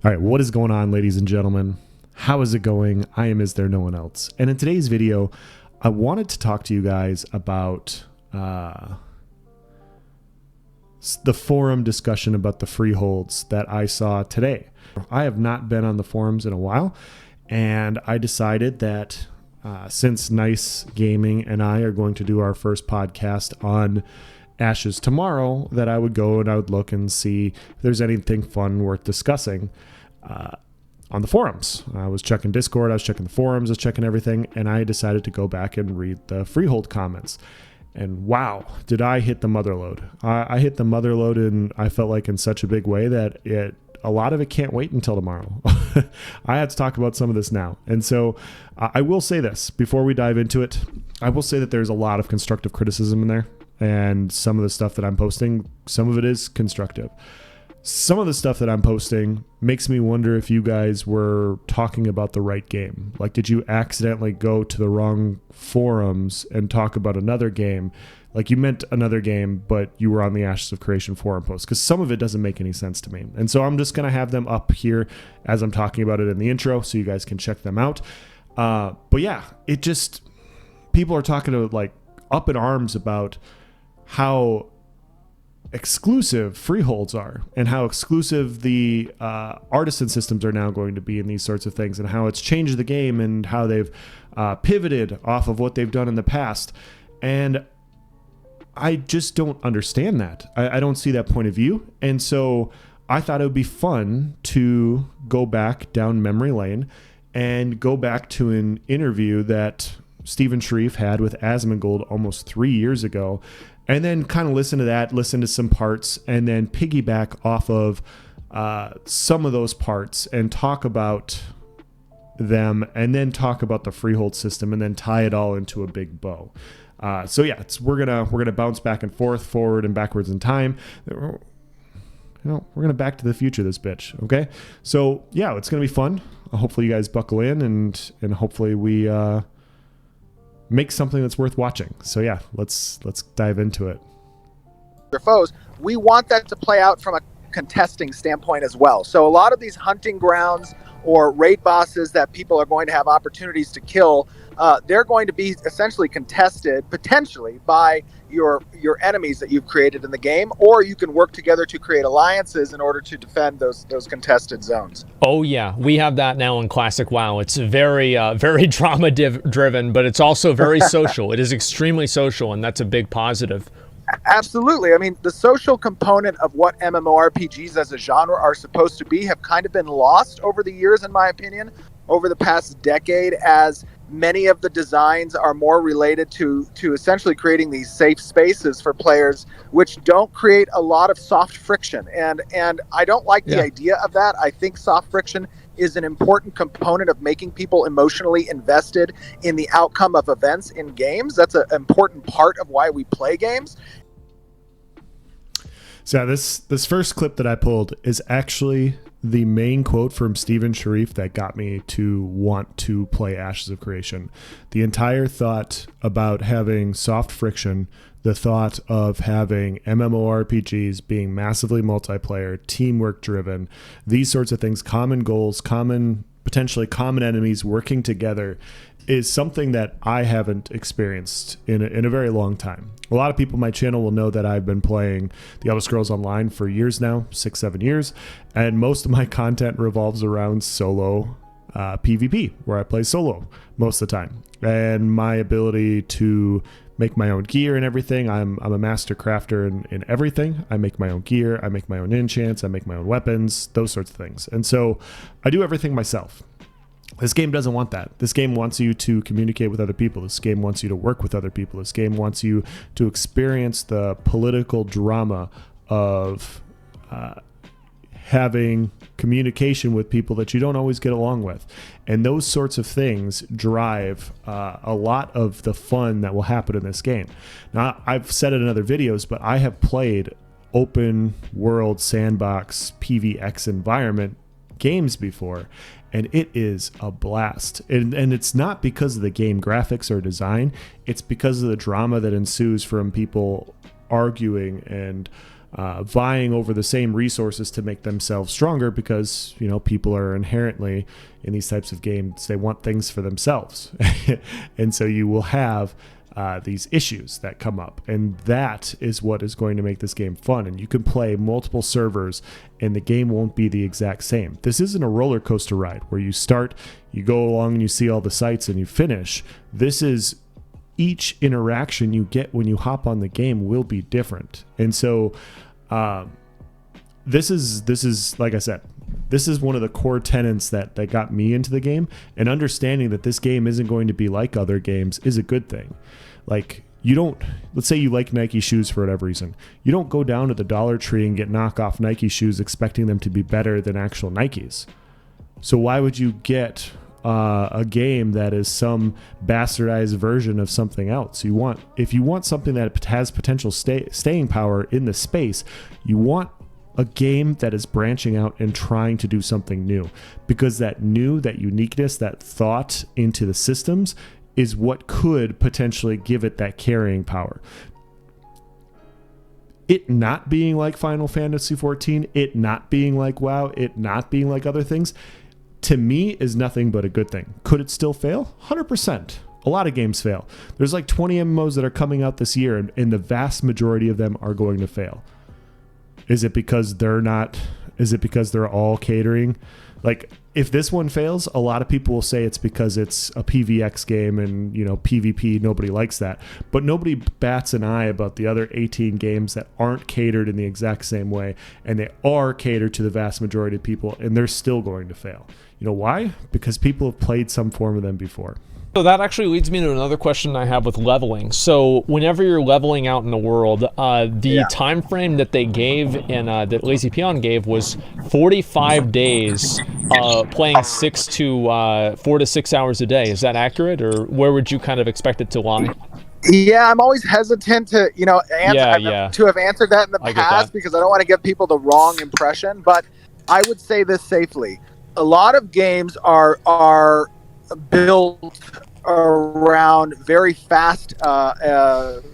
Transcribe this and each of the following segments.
All right, what is going on, ladies and gentlemen? How is it going? I am Is There No One Else? And in today's video, I wanted to talk to you guys about the forum discussion about the freeholds that I saw today. I have not been on the forums in a while, and I decided that since Nice Gaming and I are going to do our first podcast on Ashes tomorrow, that I would go and I would look and see if there's anything fun worth discussing on the forums. I was checking Discord, I was checking the forums, I was checking everything, and I decided to go back and read the Freehold comments. And wow, did I hit the mother load. I hit the mother load, and I felt like in such a big way that a lot of it can't wait until tomorrow. I had to talk about some of this now. And so I will say this before we dive into it. I will say that there's a lot of constructive criticism in there. And some of the stuff that I'm posting, some of it is constructive. Some of the stuff that I'm posting makes me wonder if you guys were talking about the right game. Like, did you accidentally go to the wrong forums and talk about another game? Like, you meant another game, but you were on the Ashes of Creation forum post, because some of it doesn't make any sense to me. And so I'm just going to have them up here as I'm talking about it in the intro so you guys can check them out. But yeah, it just, people are talking to like up in arms about how exclusive freeholds are and how exclusive the artisan systems are now going to be in these sorts of things, and how it's changed the game and how they've pivoted off of what they've done in the past. And I just don't understand that. I don't see that point of view. And so I thought it would be fun to go back down memory lane and go back to an interview that Stephen Sharif had with Asmongold almost 3 years ago, and then kind of listen to that, listen to some parts, and then piggyback off of some of those parts and talk about them, and then talk about the freehold system, and then tie it all into a big bow. So yeah, we're gonna bounce back and forth, forward and backwards in time. We're gonna back to the future this bitch. Okay, so yeah, it's gonna be fun. Hopefully you guys buckle in, and hopefully we make something that's worth watching. So yeah, let's dive into it. Your foes, we want that to play out from a contesting standpoint as well. So a lot of these hunting grounds or raid bosses that people are going to have opportunities to kill, they're going to be essentially contested potentially by your enemies that you've created in the game, or you can work together to create alliances in order to defend those contested zones. Oh yeah, we have that now in Classic WoW. It's very drama driven, but it's also very social. It is extremely social, and that's a big positive. Absolutely. I mean, the social component of what MMORPGs as a genre are supposed to be have kind of been lost over the years, in my opinion, over the past decade, as many of the designs are more related to essentially creating these safe spaces for players, which don't create a lot of soft friction. And I don't like the idea of that. I think soft friction is an important component of making people emotionally invested in the outcome of events in games. That's an important part of why we play games. So this first clip that I pulled is actually the main quote from Stephen Sharif that got me to want to play Ashes of Creation. The entire thought about having soft friction, the thought of having MMORPGs being massively multiplayer, teamwork driven, these sorts of things, common goals, potentially common enemies working together, is something that I haven't experienced in a very long time. A lot of people on my channel will know that I've been playing The Elder Scrolls Online for years now, 6-7 years, and most of my content revolves around solo PvP, where I play solo most of the time. And my ability to make my own gear and everything, I'm a master crafter in everything. I make my own gear, I make my own enchants, I make my own weapons, those sorts of things. And so I do everything myself. This game doesn't want that. This game wants you to communicate with other people. This game wants you to work with other people. This game wants you to experience the political drama of having communication with people that you don't always get along with. And those sorts of things drive a lot of the fun that will happen in this game. Now, I've said it in other videos, but I have played open world sandbox PvX environment games before, and it is a blast. And it's not because of the game graphics or design. It's because of the drama that ensues from people arguing and vying over the same resources to make themselves stronger, because people are inherently in these types of games, they want things for themselves. And so you will have these issues that come up, and that is what is going to make this game fun. And you can play multiple servers and the game won't be the exact same. This isn't a roller coaster ride where you start, you go along and you see all the sights and you finish. This is, each interaction you get when you hop on the game will be different. And so this is like I said, this is one of the core tenets that got me into the game, and understanding that this game isn't going to be like other games is a good thing. Like, let's say you like Nike shoes for whatever reason. You don't go down to the Dollar Tree and get knockoff Nike shoes expecting them to be better than actual Nikes. So why would you get a game that is some bastardized version of something else? If you want something that has potential staying power in the space, you want a game that is branching out and trying to do something new, because that uniqueness, that thought into the systems is what could potentially give it that carrying power. It not being like Final Fantasy XIV, it not being like WoW, it not being like other things, to me is nothing but a good thing. Could it still fail? 100%. A lot of games fail. There's like 20 MMOs that are coming out this year, and the vast majority of them are going to fail. Is it because they're all catering? Like, if this one fails, a lot of people will say it's because it's a PvX game and, PvP, nobody likes that. But nobody bats an eye about the other 18 games that aren't catered in the exact same way, and they are catered to the vast majority of people, and they're still going to fail. You know why? Because people have played some form of them before. So that actually leads me to another question I have with leveling. So whenever you're leveling out in the world, the time frame that they gave and that Lazy Peon gave was 45 days, playing 4 to 6 hours a day. Is that accurate, or where would you kind of expect it to lie? Yeah, I'm always hesitant to, to have answered that in the past, because I don't want to give people the wrong impression. But I would say this safely: a lot of games are built around very fast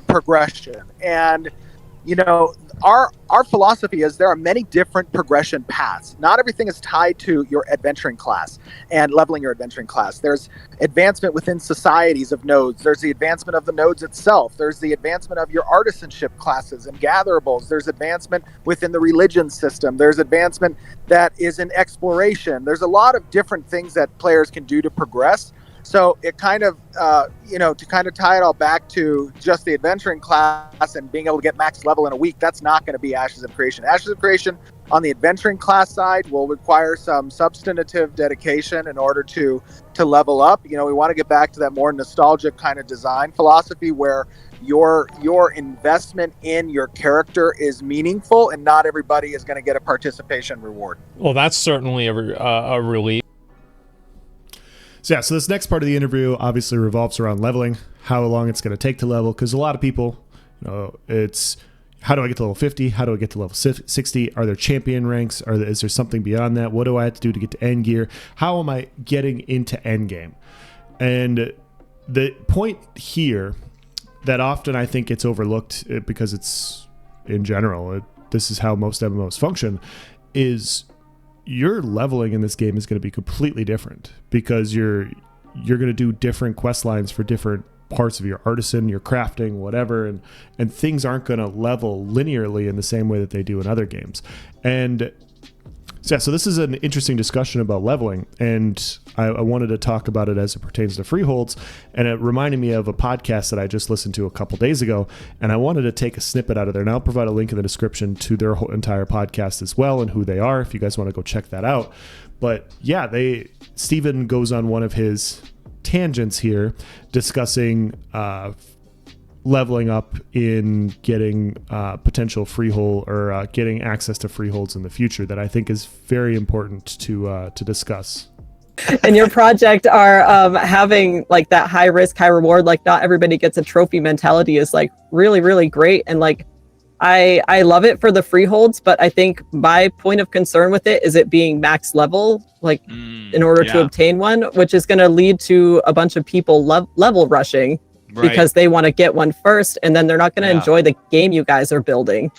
progression, and our philosophy is there are many different progression paths. Not everything is tied to your adventuring class and leveling your adventuring class. There's advancement within societies of nodes. There's the advancement of the nodes itself. There's the advancement of your artisanship classes and gatherables. There's advancement within the religion system. There's advancement that is in exploration. There's a lot of different things that players can do to progress. So it kind of, to kind of tie it all back to just the adventuring class and being able to get max level in a week, that's not going to be Ashes of Creation. Ashes of Creation on the adventuring class side will require some substantive dedication in order to level up. We want to get back to that more nostalgic kind of design philosophy where your investment in your character is meaningful, and not everybody is going to get a participation reward. Well, that's certainly a relief. So this next part of the interview obviously revolves around leveling, how long it's going to take to level, because a lot of people, it's how do I get to level 50? How do I get to level 60? Are there champion ranks? Is there something beyond that? What do I have to do to get to end gear? How am I getting into end game? And the point here that often I think gets overlooked, because it's in general, this is how most MMOs function, is your leveling in this game is going to be completely different, because you're going to do different quest lines for different parts of your artisan, your crafting, whatever, and things aren't going to level linearly in the same way that they do in other games. And so this is an interesting discussion about leveling, and I wanted to talk about it as it pertains to freeholds, and it reminded me of a podcast that I just listened to a couple days ago, and I wanted to take a snippet out of there, and I'll provide a link in the description to their whole entire podcast as well, and who they are, if you guys want to go check that out. But yeah, Steven goes on one of his tangents here discussing leveling up in getting potential freehold or getting access to freeholds in the future, that I think is very important to discuss. And your project are having like that high risk, high reward, like not everybody gets a trophy mentality is like really, really great. And like, I love it for the freeholds, but I think my point of concern with it is it being max level, like in order to obtain one, which is going to lead to a bunch of people level rushing. because they want to get one first, and then they're not going to enjoy the game you guys are building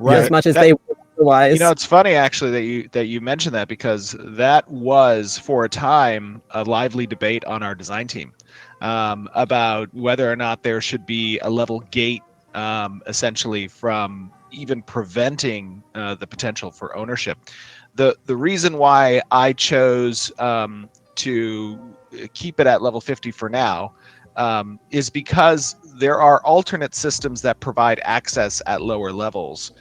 as much as they would otherwise. You know, it's funny actually that you mentioned that, because that was for a time a lively debate on our design team about whether or not there should be a level gate, essentially, from even preventing the potential for ownership. The reason why I chose to keep it at level 50 for now is because there are alternate systems that provide access at lower levels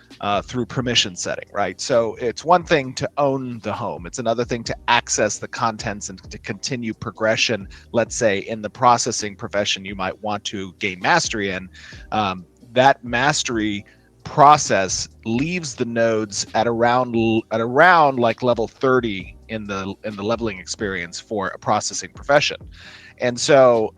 through permission setting, right? So it's one thing to own the home. It's another thing to access the contents and to continue progression. Let's say in the processing profession, you might want to gain mastery in. That mastery process leaves the nodes at around like level 30 in the leveling experience for a processing profession. And so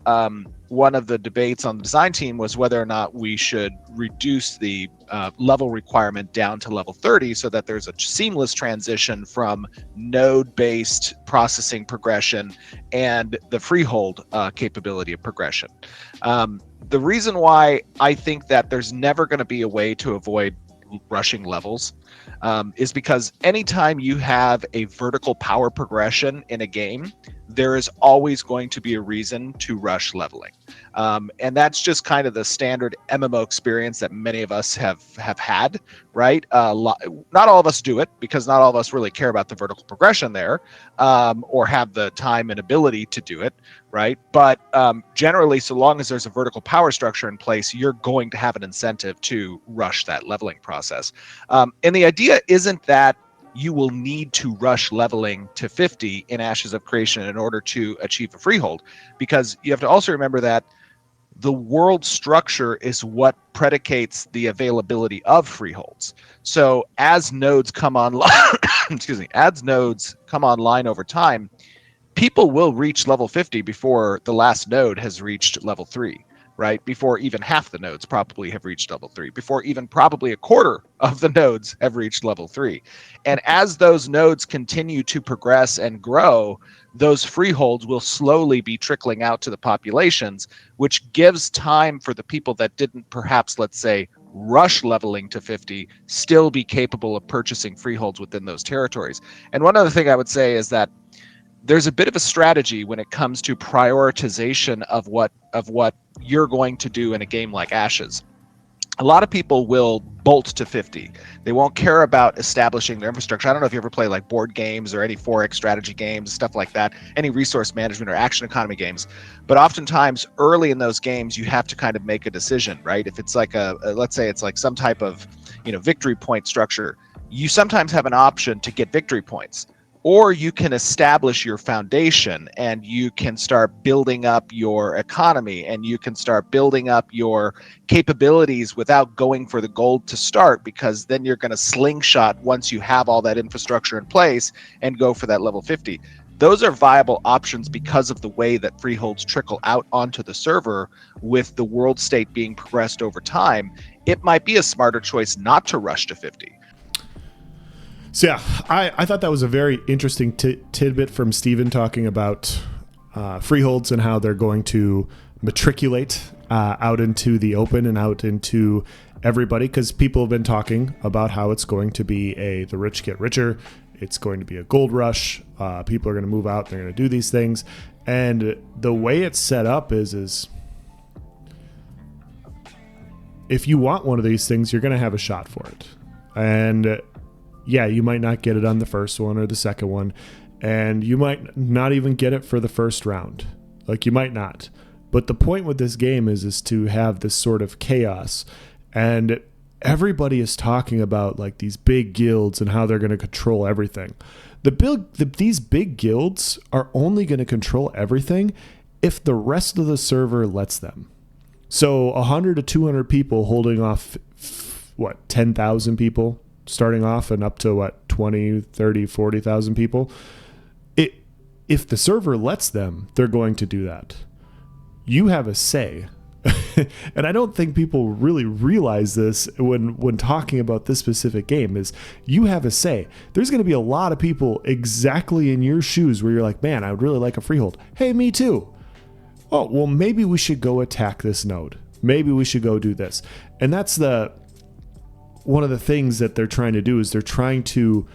one of the debates on the design team was whether or not we should reduce the level requirement down to level 30 so that there's a seamless transition from node-based processing progression and the freehold capability of progression. The reason why I think that there's never going to be a way to avoid rushing levels is because anytime you have a vertical power progression in a game, there is always going to be a reason to rush leveling. And that's just kind of the standard MMO experience that many of us have had, right? Not all of us do it, because not all of us really care about the vertical progression there, or have the time and ability to do it, right? But generally, so long as there's a vertical power structure in place, you're going to have an incentive to rush that leveling process. And the idea isn't that you will need to rush leveling to 50 in Ashes of Creation in order to achieve a freehold, because you have to also remember that the world structure is what predicates the availability of freeholds. So as nodes come online, as nodes come online over time, people will reach level 50 before the last node has reached level 3. Right? Before even half the nodes probably have reached level 3, before even probably a quarter of the nodes have reached level 3. And as those nodes continue to progress and grow, those freeholds will slowly be trickling out to the populations, which gives time for the people that didn't perhaps, let's say, rush leveling to 50, still be capable of purchasing freeholds within those territories. And one other thing I would say is that there's a bit of a strategy when it comes to prioritization of what you're going to do in a game like Ashes. A lot of people will bolt to 50. They won't care about establishing their infrastructure. I don't know if you ever play like board games or any 4X strategy games, stuff like that, any resource management or action economy games. But oftentimes early in those games, you have to kind of make a decision, right? If it's like let's say it's like some type of, victory point structure, you sometimes have an option to get victory points. Or you can establish your foundation and you can start building up your economy and you can start building up your capabilities without going for the gold to start, because then you're going to slingshot once you have all that infrastructure in place and go for that level 50. Those are viable options because of the way that freeholds trickle out onto the server with the world state being progressed over time. It might be a smarter choice not to rush to 50. So yeah, I thought that was a very interesting tidbit from Steven talking about freeholds and how they're going to matriculate out into the open and out into everybody, because people have been talking about how it's going to be the rich get richer. It's going to be a gold rush. People are going to move out. They're going to do these things. And the way it's set up is if you want one of these things, you're going to have a shot for it. And yeah, you might not get it on the first one or the second one, and you might not even get it for the first round. Like, you might not. But the point with this game is to have this sort of chaos, and everybody is talking about like these big guilds and how they're going to control everything. These big guilds are only going to control everything if the rest of the server lets them. So 100 to 200 people holding off, 10,000 people? Starting off and up to 20, 30, 40,000 people. If the server lets them, they're going to do that. You have a say. And I don't think people really realize this when talking about this specific game, is you have a say. There's going to be a lot of people exactly in your shoes where you're like, man, I would really like a freehold. Hey, me too. oh, well, maybe we should go attack this node. Maybe we should go do this. And that's one of the things that they're trying to do is they're trying to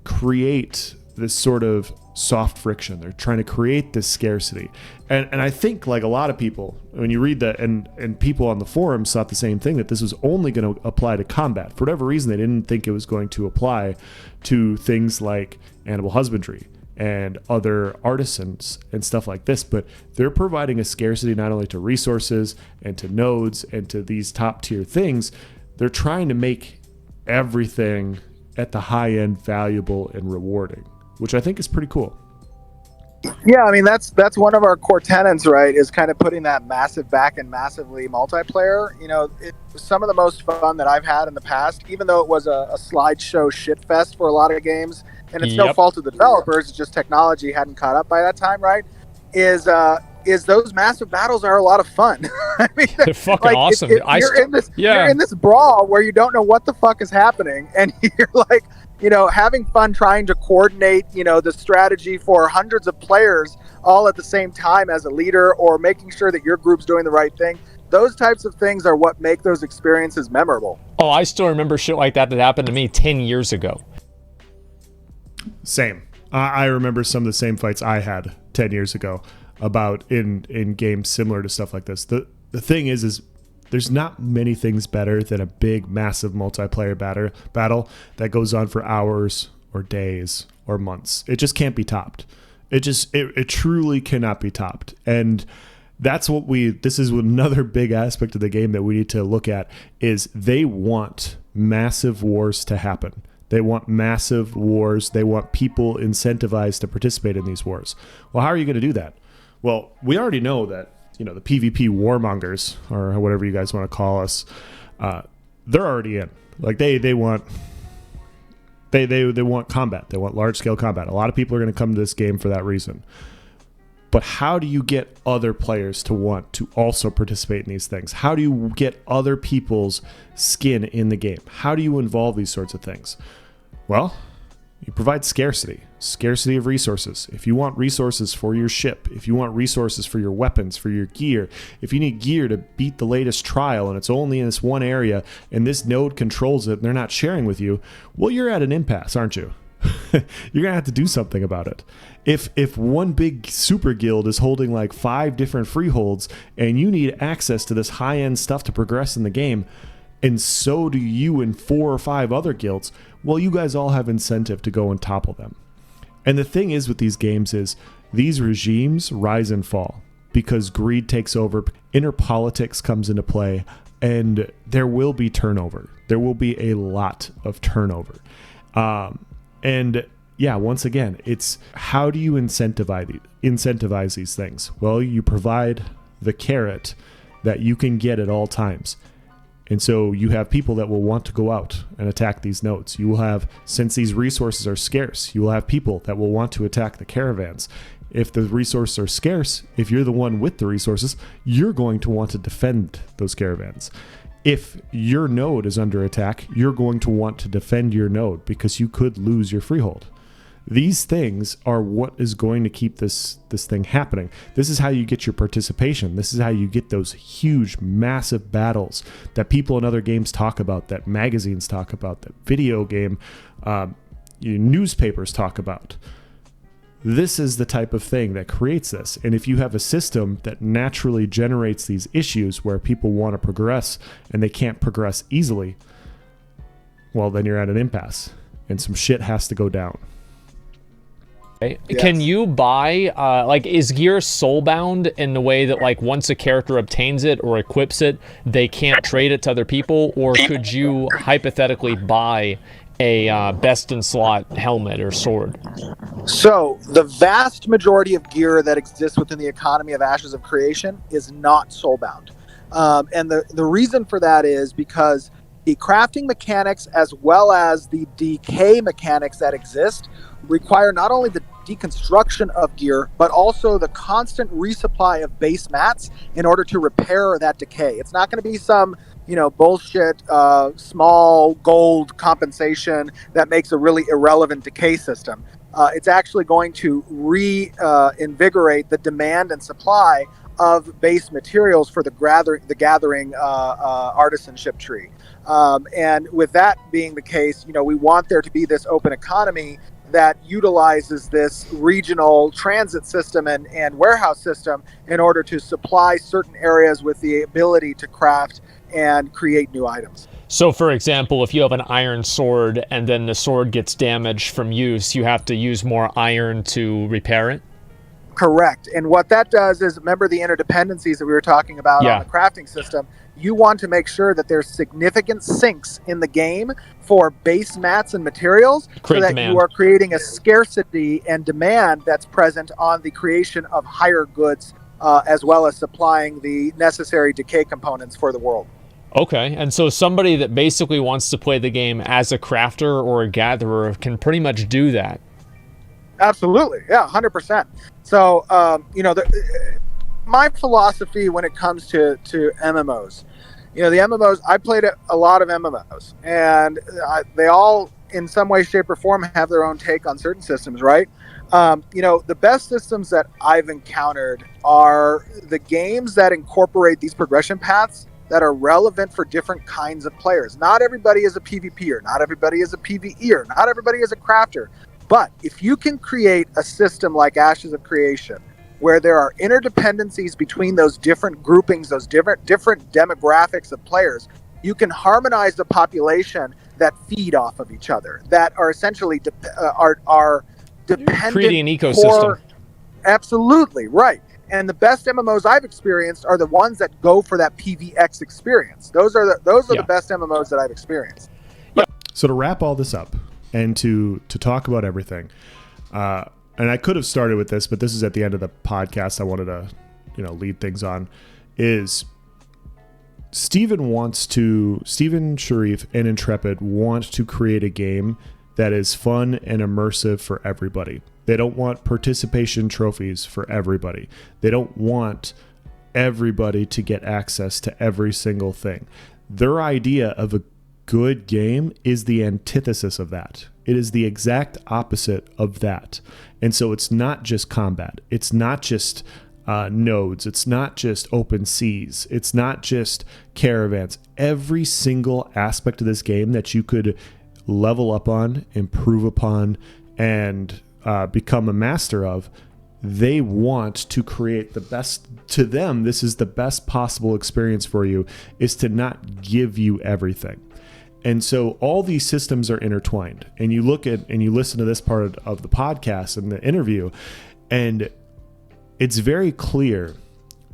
create this sort of soft friction. They're trying to create this scarcity. And I think like a lot of people, when you read that, and people on the forums thought the same thing, that this was only going to apply to combat. For whatever reason, they didn't think it was going to apply to things like animal husbandry and other artisans and stuff like this. But they're providing a scarcity not only to resources and to nodes and to these top tier things. They're trying to make everything at the high end valuable and rewarding, which I think is pretty cool. Yeah, I mean that's one of our core tenets, right? Is kind of putting that massive back and massively multiplayer. You know, some of the most fun that I've had in the past, even though it was a slideshow shitfest for a lot of games, and it's no fault of the developers, it's just technology hadn't caught up by that time, right? Is those massive battles are a lot of fun. I mean, they're fucking like, awesome. You're in this brawl where you don't know what the fuck is happening, and you're like, you know, having fun trying to coordinate, you know, the strategy for hundreds of players all at the same time as a leader, or making sure that your group's doing the right thing. Those types of things are what make those experiences memorable. Oh, I still remember shit like that happened to me 10 years ago. Same. I remember some of the same fights I had 10 years ago about in games similar to stuff like this. The thing is there's not many things better than a big, massive multiplayer battle that goes on for hours or days or months. It just can't be topped. It truly cannot be topped. And that's what this is another big aspect of the game that we need to look at, is they want massive wars to happen. They want massive wars. They want people incentivized to participate in these wars. Well, how are you going to do that? Well, we already know that, you know, the PvP warmongers, or whatever you guys want to call us, they're already in. Like they want combat. They want large scale combat. A lot of people are going to come to this game for that reason. But how do you get other players to want to also participate in these things? How do you get other people's skin in the game? How do you involve these sorts of things? Well, you provide scarcity of resources. If you want resources for your ship, if you want resources for your weapons, for your gear, if you need gear to beat the latest trial and it's only in this one area and this node controls it and they're not sharing with you, well, you're at an impasse, aren't you? You're going to have to do something about it. If one big super guild is holding like 5 different freeholds and you need access to this high-end stuff to progress in the game, and so do you and 4 or 5 other guilds, well, you guys all have incentive to go and topple them. And the thing is with these games is these regimes rise and fall because greed takes over, inner politics comes into play, and there will be turnover. There will be a lot of turnover. And yeah, once again, it's how do you incentivize these things? Well, you provide the carrot that you can get at all times. And so you have people that will want to go out and attack these nodes. You will have, since these resources are scarce, you will have people that will want to attack the caravans. If the resources are scarce, if you're the one with the resources, you're going to want to defend those caravans. If your node is under attack, you're going to want to defend your node because you could lose your freehold. These things are what is going to keep this thing happening. This is how you get your participation. This is how you get those huge, massive battles that people in other games talk about, that magazines talk about, that video game newspapers talk about. This is the type of thing that creates this. And if you have a system that naturally generates these issues where people want to progress and they can't progress easily, well, then you're at an impasse and some shit has to go down. Yes. Can you buy, is gear soulbound in the way that, like, once a character obtains it or equips it, they can't trade it to other people? Or could you hypothetically buy a best-in-slot helmet or sword? So, the vast majority of gear that exists within the economy of Ashes of Creation is not soulbound. And the reason for that is because the crafting mechanics as well as the decay mechanics that exist require not only the deconstruction of gear, but also the constant resupply of base mats in order to repair that decay. It's not going to be some, bullshit, small gold compensation that makes a really irrelevant decay system. It's actually going to reinvigorate the demand and supply of base materials for the gathering artisanship tree. And with that being the case, we want there to be this open economy that utilizes this regional transit system and warehouse system in order to supply certain areas with the ability to craft and create new items. So, for example, if you have an iron sword and then the sword gets damaged from use, you have to use more iron to repair it? Correct. And what that does is, remember the interdependencies that we were talking about on the crafting system? You want to make sure that there's significant sinks in the game for base mats and materials so that you are creating a scarcity and demand that's present on the creation of higher goods, as well as supplying the necessary decay components for the world. Okay, and so somebody that basically wants to play the game as a crafter or a gatherer can pretty much do that. Absolutely, yeah, 100%. So, my philosophy when it comes to MMOs, the MMOs, I played a lot of MMOs, and they all, in some way, shape, or form, have their own take on certain systems, right? The best systems that I've encountered are the games that incorporate these progression paths that are relevant for different kinds of players. Not everybody is a PvPer, not everybody is a PvEer, not everybody is a crafter. But if you can create a system like Ashes of Creation, where there are interdependencies between those different groupings, those different demographics of players, you can harmonize the population that feed off of each other, that are essentially are dependent. Creating an ecosystem. Absolutely, right. And the best MMOs I've experienced are the ones that go for that PvX experience. Those are the best MMOs that I've experienced. So to wrap all this up and to talk about everything, and I could have started with this, but this is at the end of the podcast. I wanted to, lead things on. Is Steven Sharif and Intrepid want to create a game that is fun and immersive for everybody. They don't want participation trophies for everybody. They don't want everybody to get access to every single thing. Their idea of a good game is the antithesis of that. It is the exact opposite of that. And so it's not just combat. It's not just nodes. It's not just open seas. It's not just caravans. Every single aspect of this game that you could level up on, improve upon, and become a master of, they want to create the best. To them, this is the best possible experience for you, is to not give you everything. And so all these systems are intertwined. And you look at and you listen to this part of the podcast and the interview, and it's very clear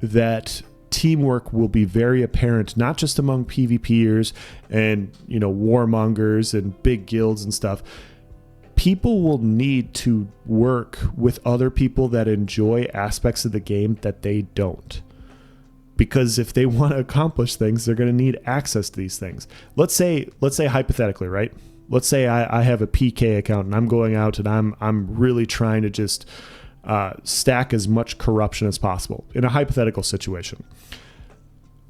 that teamwork will be very apparent, not just among PvPers and warmongers and big guilds and stuff. People will need to work with other people that enjoy aspects of the game that they don't. Because if they want to accomplish things, they're going to need access to these things. Let's say hypothetically, right? Let's say I have a PK account and I'm going out and I'm really trying to just stack as much corruption as possible in a hypothetical situation.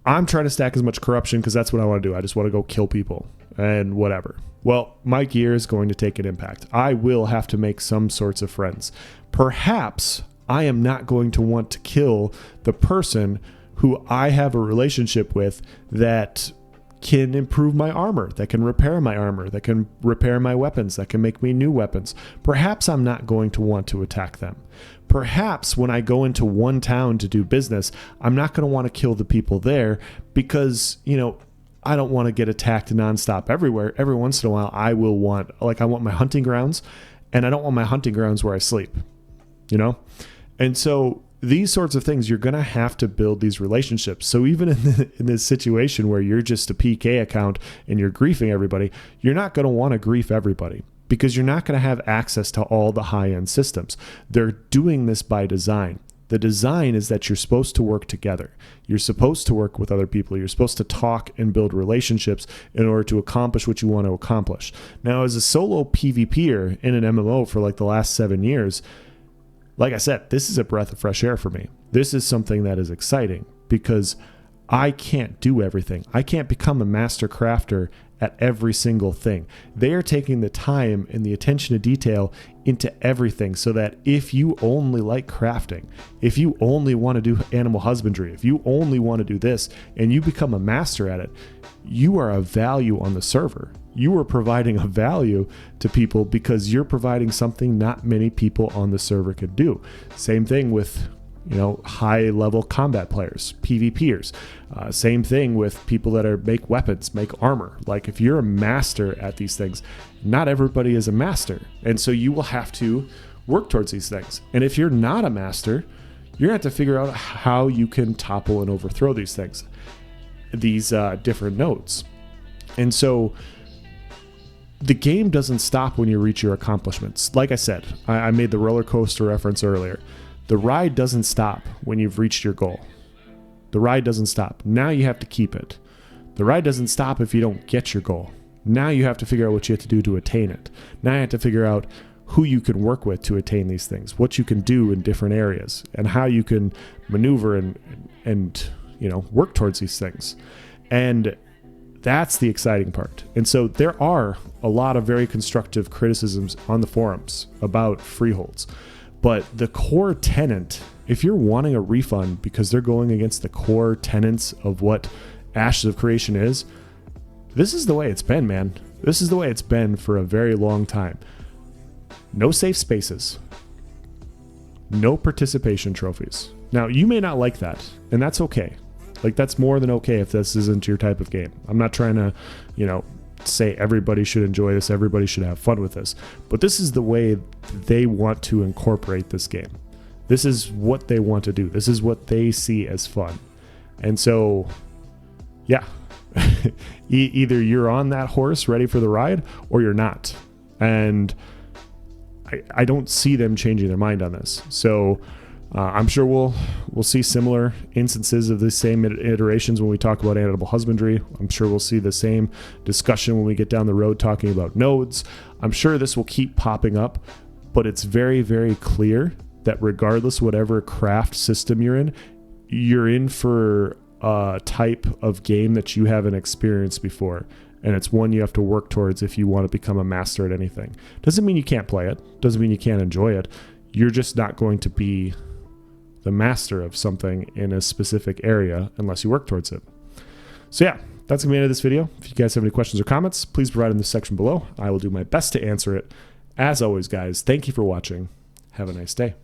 I'm trying to stack as much corruption because that's what I want to do. I just want to go kill people and whatever. Well, my gear is going to take an impact. I will have to make some sorts of friends. Perhaps I am not going to want to kill the person who I have a relationship with that can improve my armor, that can repair my armor, that can repair my weapons, that can make me new weapons. Perhaps I'm not going to want to attack them. Perhaps when I go into one town to do business, I'm not going to want to kill the people there because, I don't want to get attacked nonstop everywhere. Every once in a while, I want my hunting grounds, and I don't want my hunting grounds where I sleep, And so these sorts of things, you're going to have to build these relationships. So even in this situation where you're just a PK account and you're griefing everybody, you're not going to want to grief everybody because you're not going to have access to all the high-end systems. They're doing this by design. The design is that you're supposed to work together. You're supposed to work with other people. You're supposed to talk and build relationships in order to accomplish what you want to accomplish. Now, as a solo PvPer in an MMO for the last 7 years, like I said, this is a breath of fresh air for me. This is something that is exciting because I can't do everything. I can't become a master crafter at every single thing. They are taking the time and the attention to detail into everything, so that if you only like crafting, if you only want to do animal husbandry, if you only want to do this and you become a master at it, you are a value on the server. You are providing a value to people because you're providing something not many people on the server could do. Same thing with, high level combat players, PvPers. Same thing with people that make weapons, make armor. Like, if you're a master at these things, not everybody is a master. And so you will have to work towards these things. And if you're not a master, you're going to have to figure out how you can topple and overthrow these things, these different nodes. And so the game doesn't stop when you reach your accomplishments. Like I said, I made the roller coaster reference earlier. The ride doesn't stop when you've reached your goal. The ride doesn't stop. Now you have to keep it. The ride doesn't stop if you don't get your goal. Now you have to figure out what you have to do to attain it. Now you have to figure out who you can work with to attain these things, what you can do in different areas, and how you can maneuver and work towards these things. And that's the exciting part. And so there are a lot of very constructive criticisms on the forums about freeholds. But the core tenant, if you're wanting a refund because they're going against the core tenets of what Ashes of Creation is, this is the way it's been, man. This is the way it's been for a very long time. No safe spaces. No participation trophies. Now, you may not like that, and that's okay. Like, that's more than okay if this isn't your type of game. I'm not trying to, say everybody should enjoy this, everybody should have fun with this. But this is the way they want to incorporate this game. This is what they want to do. This is what they see as fun. And so, yeah, either you're on that horse ready for the ride or you're not. And I don't see them changing their mind on this. So I'm sure we'll see similar instances of the same iterations when we talk about animal husbandry. I'm sure we'll see the same discussion when we get down the road talking about nodes. I'm sure this will keep popping up, but it's very, very clear that regardless whatever craft system you're in for a type of game that you haven't experienced before. And it's one you have to work towards if you want to become a master at anything. Doesn't mean you can't play it. Doesn't mean you can't enjoy it. You're just not going to be the master of something in a specific area unless you work towards it. So yeah, that's going to be the end of this video. If you guys have any questions or comments, please provide in the section below. I will do my best to answer it. As always, guys, thank you for watching. Have a nice day.